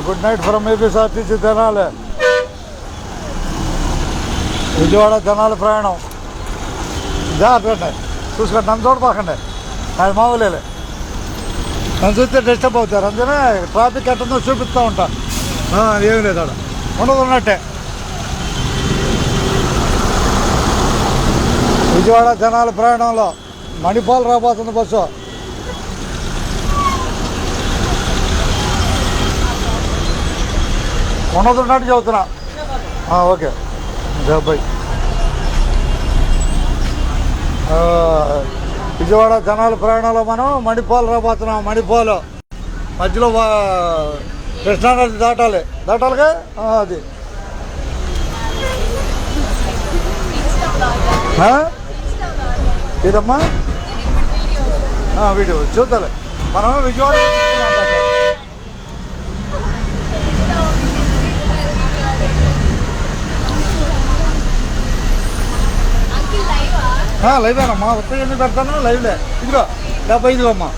Good night from APSRTC Tenali. Vijayawada Tenali ప్రయాణం. జాగ్రత్త చూసుకోండి, నన్ను చూడబాకండి, అది మామూలే. నన్ను చూస్తే డిస్టర్బ్ అవుతారు, అందుకనే ట్రాఫిక్ ఎట్టుందో చూపిస్తూ ఉంటా. ఏమి లేదు అక్కడ ఉండదు ఉన్నట్టే. విజయవాడ తెనాలి ప్రయాణంలో మణిపాల్ రాబోతుంది బస్సు. ఉండదున్నట్టు చెబుతున్నా. Okay bye. విజయవాడ తెనాలి ప్రయాణంలో మనం మణిపాల్ రాబోతున్నాం. మణిపాల్ మధ్యలో కృష్ణానది దాటాలిగా. అది ఇదమ్మా వీడియో చూద్దాలే. మనం విజయవాడ లైవేనమ్మా. ఉత్తరం ఎందుకు పెడతాను, లైవ్లే. ఇదిగో 75 అమ్మా.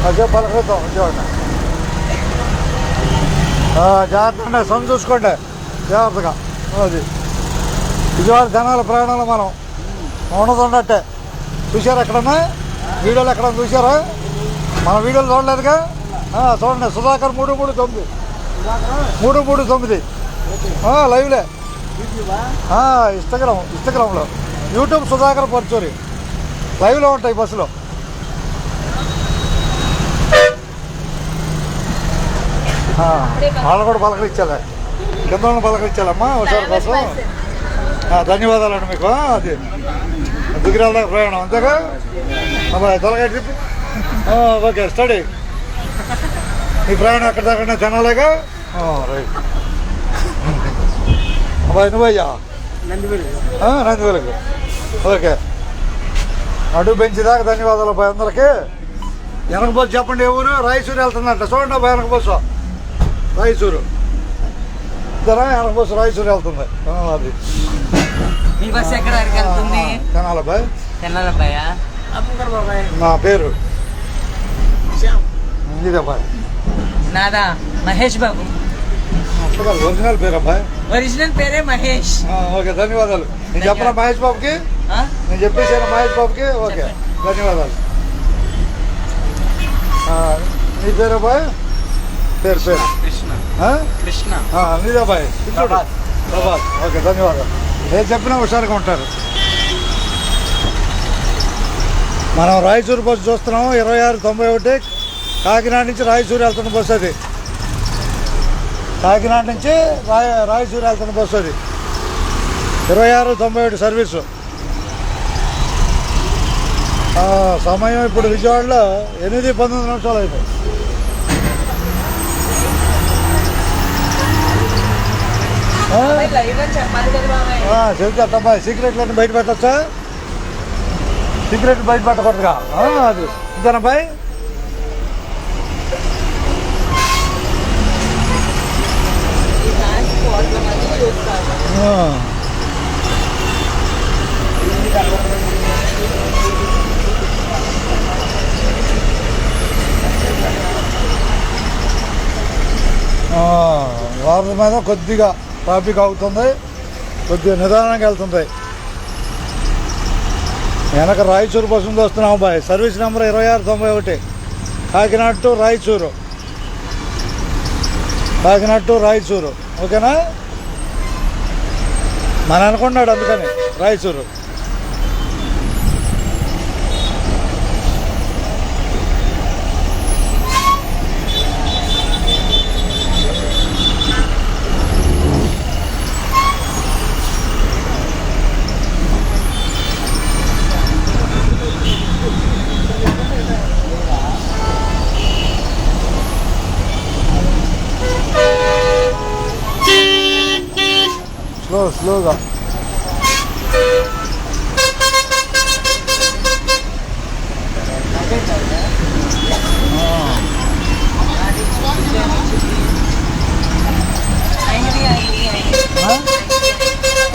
అదే పలకరిద్దాం విజయవాడ. జాగ్రత్తగా సొంత చూసుకోండి, జాగ్రత్తగా. అది విజయవాడ తెనాలి ప్రయాణంలో మనం ఉన్నట్టే. చూసారా ఎక్కడన్నా వీడియోలు? ఎక్కడన్నా చూసారా? మన వీడియోలు చూడలేదుగా. చూడండి, సుధాకర్ 339 లైవ్లే. ఇన్స్టాగ్రామ్లో యూట్యూబ్ సుధాకర్ పర్చూరి లైవ్లో ఉంటాయి బస్సులో. వాళ్ళు కూడా పలకరించాలి, కింద వాళ్ళని పలకరించాలమ్మా ఒకసారి కోసం. ధన్యవాదాలండి మీకు. అది దిగిరాల ప్రయాణం అంతేగా. తొలగా ట్రిప్. Okay study. ఈ ప్రయాణం ఎక్కడ దాకా తినాలేగా. రైట్ అబ్బాయి, నువ్వయ్యా నందివేలకు. ఓకే, అడుగు బెంచ్ దాకా ధన్యవాదాలు అబ్బాయి అందరికీ. వెనక బస్సు చెప్పండి, ఏ ఊరు? రాయచూరు వెళ్తుందంట. చూడండి అబ్బాయి, వెనక బస్సు రాయచూరు. వెనక బస్సు రాయచూరు వెళ్తుంది. అది తెనాలి అబ్బాయి. నా పేరు ఇదబ్బాయి. నాదా మహేష్ బాబు. ఒరిజినల్ పేరు అబ్బాయి? ఒరిజినల్ పేరే మహేష్. ఓకే ధన్యవాదాలు. నేను చెప్పనా మహేష్ బాబుకి? నేను చెప్పేసాను మహేష్ బాబుకి. ఓకే ధన్యవాదాలు. నీ పేరు అబ్బాయి? పేరు కృష్ణ. నీదబ్బాయి? ప్రభాస్. ఓకే ధన్యవాదాలు. నేను చెప్పినా హుషారుగా ఉంటారు. మనం రాయచూరు బస్సు చూస్తున్నాము. 2691 కాకినాడ నుంచి రాయచూరు వెళ్తున్న బస్సు అది. కాకినాడ నుంచి రాయచూరు వెళ్తున్న బస్సు అది. 2691 సర్వీసు. సమయం ఇప్పుడు విజయవాడలో 8:19 నిమిషాలు అయిపోయి. చెప్తా సీక్రెట్లన్నీ బయట పెట్టచ్చా? సీక్రెట్ బయట పెట్టకూడదుగా. అది ఇంతేనా బాయ్? వారం మీద కొద్దిగా ట్రాఫిక్ అవుతుంది, కొద్దిగా నిదానంగా వెళ్తుంది. వెనక రాయచూరు బస్సు నుంచి వస్తున్నాం bye. Service number 2691 Kakinada to Raichur. ఓకేనా? మన అనుకున్నాడు అందుకని రాయచూరు. స్లోగా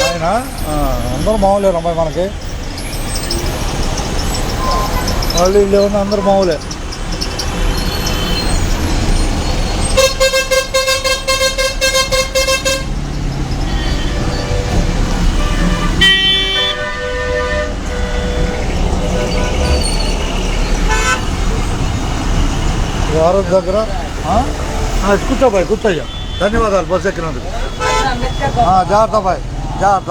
ఆయన అందరూ మామూలే అమ్మాయి మనకి. వాళ్ళు వీళ్ళు ఏమన్నా అందరూ మామూలే. వారం దగ్గర కూర్చో బాయ్, కూర్చోయ్యా. ధన్యవాదాలు బస్సు ఎక్కినందుకు. జాగ్రత్త బాయ్, జాగ్రత్త,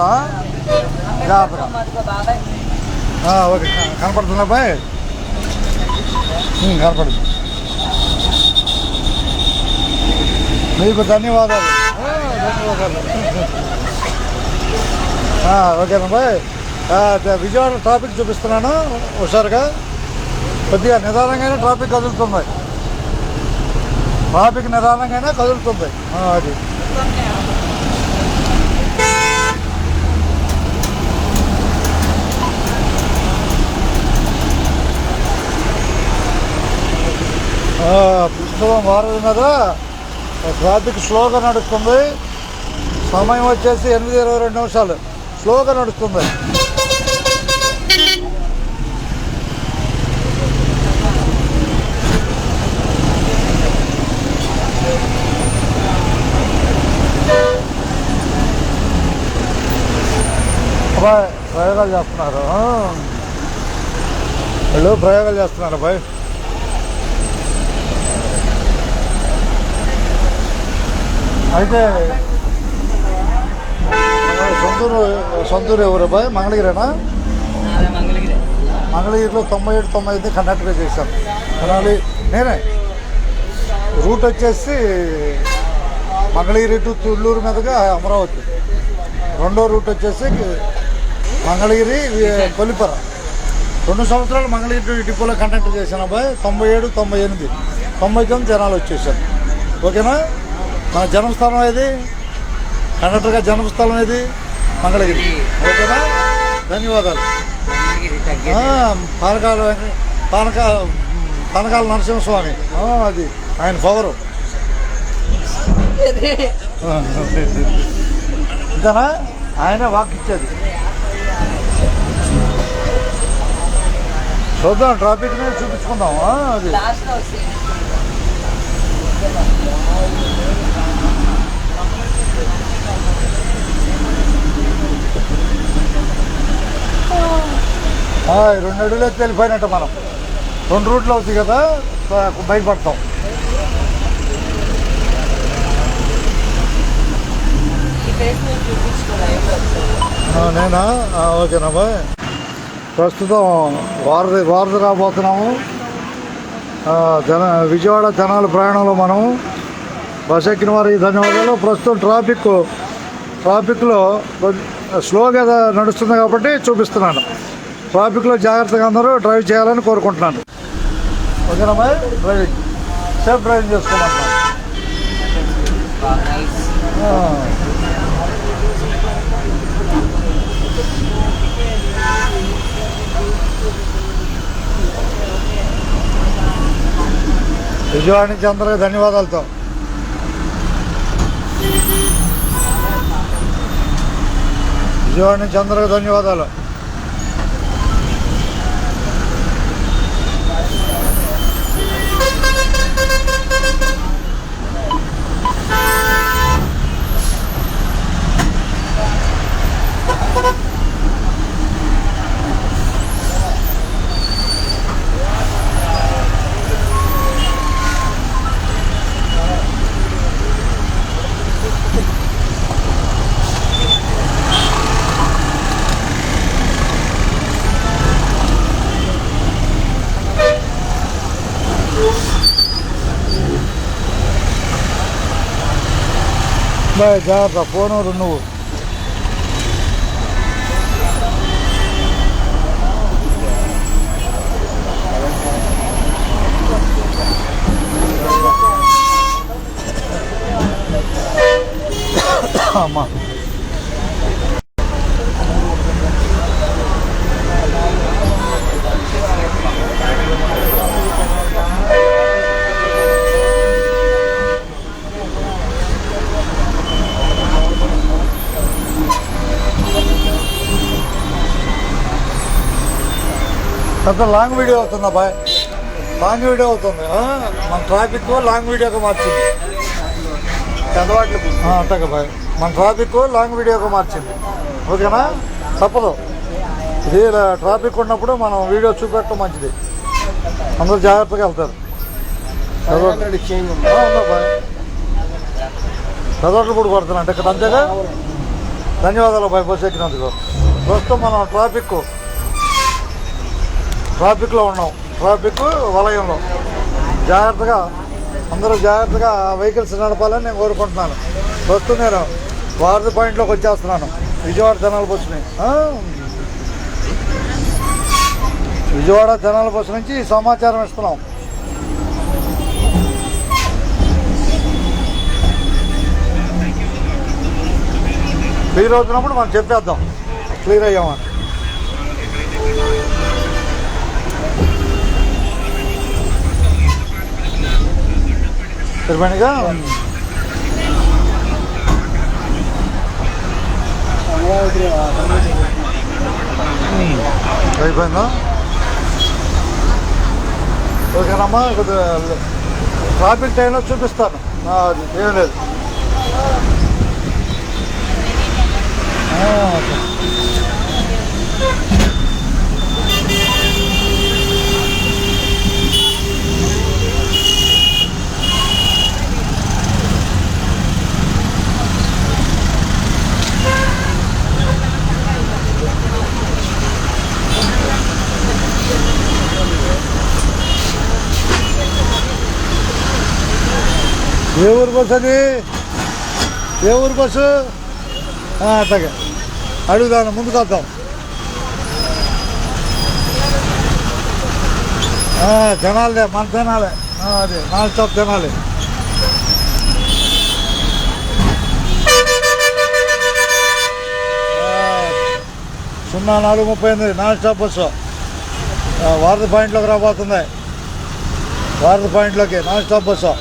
జాగ్రత్తగా. ఓకే, కనపడుతుందా బాయ్? కనపడుతుంది. మీకు ధన్యవాదాలు. ఓకేనా బాయ్? విజయవాడ ట్రాఫిక్ చూపిస్తున్నాను హుషారుగా. కొద్దిగా నిదానంగానే ట్రాఫిక్ కదులుతుంది. ట్రాఫిక్ నిదానంగానే కదులుతుంది. అది ప్రస్తుతం వారధి మీద ట్రాఫిక్ స్లోగా నడుస్తుంది. సమయం వచ్చేసి 8:22 స్లోగా నడుస్తుంది. అబ్బాయి ప్రయోగాలు చేస్తున్నారు, వీళ్ళు ప్రయోగాలు చేస్తున్నారు అబ్బాయి. అయితే సొంతూరు ఎవరు అబ్బాయి? మంగళగిరేనా? మంగళగిరిలో 97-98 కండక్టర్గా చేశాను. అలాగే నేనే. రూట్ వచ్చేసి మంగళగిరి టు తుళ్ళూరు మీదుగా అమరావతి. రెండో రూట్ వచ్చేసి మంగళగిరి కొల్లిపర. 2 సంవత్సరాలు మంగళగిరి డిపోలో కండక్టర్ చేశాను అబ్బాయి. 97, 98, 99 జనాలు వచ్చేసాను. ఓకేనా? మన జన్మస్థానం ఏది? కండక్టర్గా జన్మస్థలం ఏది? మంగళగిరి. ఓకేనా? ధన్యవాదాలు. పానకాల నరసింహస్వామి, అది ఆయన పవరు. ఇంతనా ఆయన వాక్ ఇచ్చేది. చూద్దాం, ట్రాఫిక్ మీద చూపించుకుందాం. అది ఈ 2 అడుగులు ఎత్తి వెళ్ళిపోయినట్టు మనం. 2 రూట్లు అవుతాయి కదా, బయటపడతాం. నేనా? ఓకేనా బాయ్. ప్రస్తుతం వారధి రాబోతున్నాము. విజయవాడ జనాల ప్రయాణంలో మనం బస్ ఎక్కిన వారికి ధన్యవాదాలు. ప్రస్తుతం ట్రాఫిక్లో స్లోగా నడుస్తుంది కాబట్టి చూపిస్తున్నాను. ట్రాఫిక్లో జాగ్రత్తగా అందరూ డ్రైవ్ చేయాలని కోరుకుంటున్నాను. ఓకేనా బాయ్? డ్రైవింగ్ సేఫ్ డ్రైవింగ్ చేసుకోమంటున్నాను. విజయవాడ నుంచి అందరికీ ధన్యవాదాలతో. విజయవాడ నుంచి అందరికీ ధన్యవాదాలు. బాయ్, జాగ్రత్త. ఫోను నువ్వు. అమ్మా పెద్ద లాంగ్ వీడియో అవుతుంది అబ్బాయి. లాంగ్ వీడియో అవుతుంది. మన ట్రాఫిక్ లాంగ్ వీడియోగా మార్చింది. అంతే బాయ్, మన ట్రాఫిక్ లాంగ్ వీడియోగా మార్చింది. ఓకేనా? తప్పదు. ఇది ట్రాఫిక్ ఉన్నప్పుడు మనం వీడియో చూపెట్టడం మంచిది. అందరూ జాగ్రత్తగా వెళ్తారు. చదవట్లు కూడా పడుతున్నా అంటే ఇక్కడ అంతేగా. ధన్యవాదాలు బాయ్ బస్సు ఎక్కినందుకు. ప్రస్తుతం మనం ట్రాఫిక్లో ఉన్నాం. ట్రాఫిక్ వలయంలో జాగ్రత్తగా అందరూ జాగ్రత్తగా వెహికల్స్ నడపాలని నేను కోరుకుంటున్నాను. ప్రస్తుతం నేను వారధి పాయింట్లోకి వచ్చేస్తున్నాను. విజయవాడ జనాల బస్సుని విజయవాడ జనాల బస్సు నుంచి సమాచారం ఇస్తున్నాం. క్లియర్ అవుతున్నప్పుడు మనం చెప్పేద్దాం క్లియర్ అయ్యామని. సరిపోయినగా అయిపోయిందా? ఓకేనమ్మా. కొద్దిగా ట్రాఫిక్ టైంలో చూపిస్తాను. అది ఏం లేదు. ఏ ఊరు బస్సు అది? ఏ ఊరు బస్సు? అట్లాగే అడుగుదాను. ముందుకు వద్దాం. జనాలే మన తినాలి. అదే నాలుగు స్టాప్ తినాలి. సున్నా 4:38 నాన్ స్టాప్ బస్సు వారధి పాయింట్లోకి రాబోతుంది. వారధి పాయింట్లోకి నాన్ స్టాప్ బస్సు.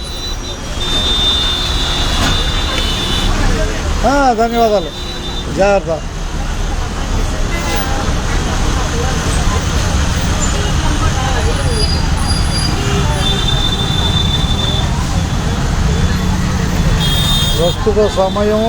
ధన్యవాదాలు. జాగ్రత్త. ప్రస్తుత సమయం